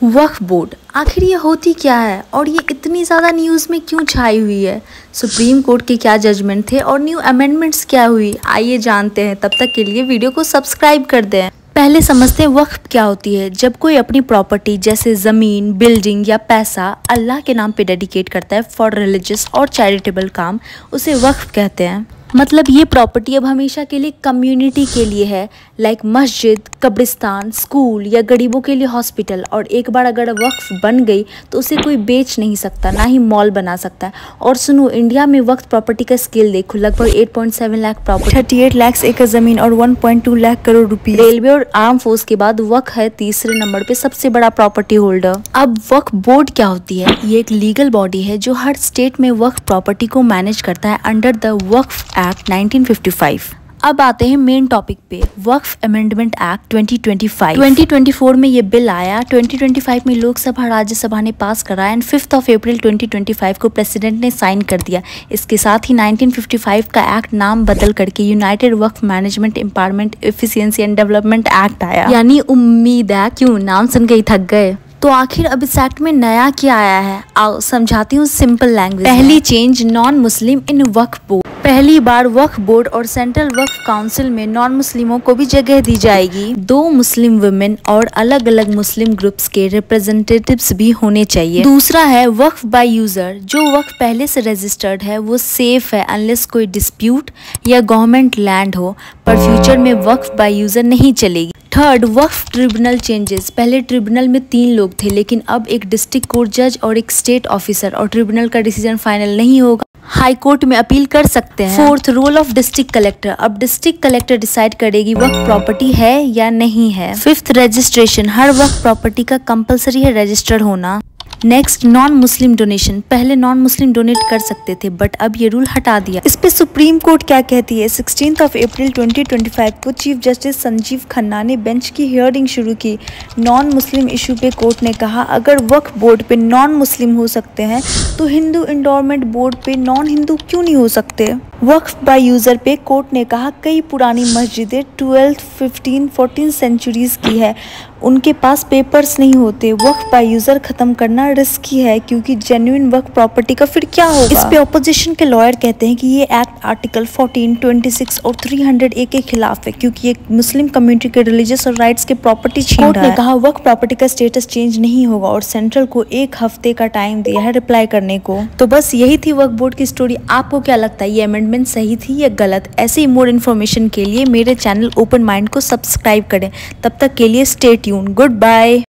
वक्फ board आखिर ये होती क्या है और ये इतनी ज़्यादा न्यूज़ में क्यों छाई हुई है? सुप्रीम कोर्ट के क्या जजमेंट थे और न्यू अमेंडमेंट्स क्या हुई, आइए जानते हैं। तब तक के लिए वीडियो को सब्सक्राइब कर दें। पहले समझते हैं वक्फ क्या होती है। जब कोई अपनी प्रॉपर्टी जैसे ज़मीन, बिल्डिंग या पैसा अल्लाह के नाम पे डेडिकेट करता है फॉर रिलीजियस और चैरिटेबल काम, उसे वक्फ कहते हैं। मतलब ये प्रॉपर्टी अब हमेशा के लिए कम्युनिटी के लिए है, लाइक मस्जिद, कब्रिस्तान, स्कूल या गरीबों के लिए हॉस्पिटल। और एक बार अगर वक्फ बन गई तो उसे कोई बेच नहीं सकता, ना ही मॉल बना सकता है। और सुनो, इंडिया में वक्फ प्रॉपर्टी का स्केल देखो, लगभग 8.7 लाख प्रॉपर्टी, 38 लाख एकड़ जमीन और 1.2 लाख करोड़ रुपए। रेलवे और आर्म फोर्स के बाद वक्फ है तीसरे नंबर पे सबसे बड़ा प्रॉपर्टी होल्डर। अब वक्फ बोर्ड क्या होती है? ये एक लीगल बॉडी है जो हर स्टेट में वक्फ प्रॉपर्टी को मैनेज करता है अंडर द वक्फ एक्ट 1955। अब आते हैं मेन टॉपिक पे, वक्फ अमेंडमेंट एक्ट 2025। 2024 में ये बिल आया, 2025 में लोकसभा राज्यसभा ने पास करा एंड 5 अप्रैल 2025 को प्रेसिडेंट ने साइन कर दिया। इसके साथ ही 1955 का एक्ट नाम बदल करके United Waqf management empowerment efficiency and development act आया। यानी उम्मीद है, क्यों नाम सुन के ही थक गए। तो आखिर अब इस एक्ट में नया क्या आया है, आओ समझाती हूँ सिंपल लैंग्वेज। पहली चेंज, नॉन मुस्लिम इन वक्फ बोर्ड। पहली बार वक्फ बोर्ड और सेंट्रल वक्फ काउंसिल में नॉन मुस्लिमों को भी जगह दी जाएगी। 2 मुस्लिम वुमेन और अलग अलग मुस्लिम ग्रुप्स के रिप्रेजेंटेटिव्स भी होने चाहिए। दूसरा है वक्फ बाय यूजर। जो वक्फ पहले से रजिस्टर्ड है वो सेफ है अनलेस कोई डिस्प्यूट या गवर्नमेंट लैंड हो, पर फ्यूचर में वक्फ बाय यूजर नहीं चलेगी। थर्ड, वक्फ ट्रिब्यूनल चेंजेस। पहले ट्रिब्यूनल में 3 लोग थे, लेकिन अब एक डिस्ट्रिक्ट कोर्ट जज और एक स्टेट ऑफिसर, और ट्रिब्यूनल का डिसीजन फाइनल नहीं होगा, हाई कोर्ट में अपील कर सकते हैं। Fourth, role of district collector. अब डिस्ट्रिक्ट कलेक्टर डिसाइड करेगी वक्फ प्रॉपर्टी है या नहीं है। Fifth, registration. हर वक्फ प्रॉपर्टी का कंपलसरी है रजिस्टर्ड होना। Next, non Muslim donation. पहले नॉन मुस्लिम डोनेट कर सकते थे, बट अब ये रूल हटा दिया। इस पे सुप्रीम कोर्ट क्या कहती है? 16 अप्रैल 2025 को चीफ जस्टिस संजीव खन्ना ने बेंच की हियरिंग शुरू की। नॉन मुस्लिम इशू पे कोर्ट ने कहा, अगर वक्फ बोर्ड पे नॉन मुस्लिम हो सकते हैं तो हिंदू इंडोरमेंट बोर्ड पे नॉन हिंदू क्यों नहीं हो सकते? वक्फ बाय यूजर पे कोर्ट ने कहा, कई पुरानी मस्जिदें 12th, 15th, 14th सेंचुरीज की है, उनके पास पेपर्स नहीं होते। वक्फ बाय यूजर खत्म करना रिस्की है, क्योंकि जेन्युइन वक्फ प्रॉपर्टी का फिर क्या होगा? इस पे ऑपोजिशन के लॉयर कहते हैं कि ये एक्ट आर्टिकल 14, 26 और 300A के खिलाफ है, क्योंकि ये मुस्लिम कम्युनिटी के रिलीजियस और राइट्स के प्रॉपर्टी छीन रहा है। कोर्ट ने कहा वक्फ प्रॉपर्टी का स्टेटस चेंज नहीं होगा और सेंट्रल को 1 हफ्ते का टाइम दिया है रिप्लाई करने को। तो बस यही थी वक्फ बोर्ड की स्टोरी। आपको क्या लगता है, ये अमेंडमेंट सही थी या गलत? ऐसे ही मोर इन्फॉर्मेशन के लिए मेरे चैनल ओपन माइंड को सब्सक्राइब करें। तब तक के लिए स्टे ट्यून। Good bye.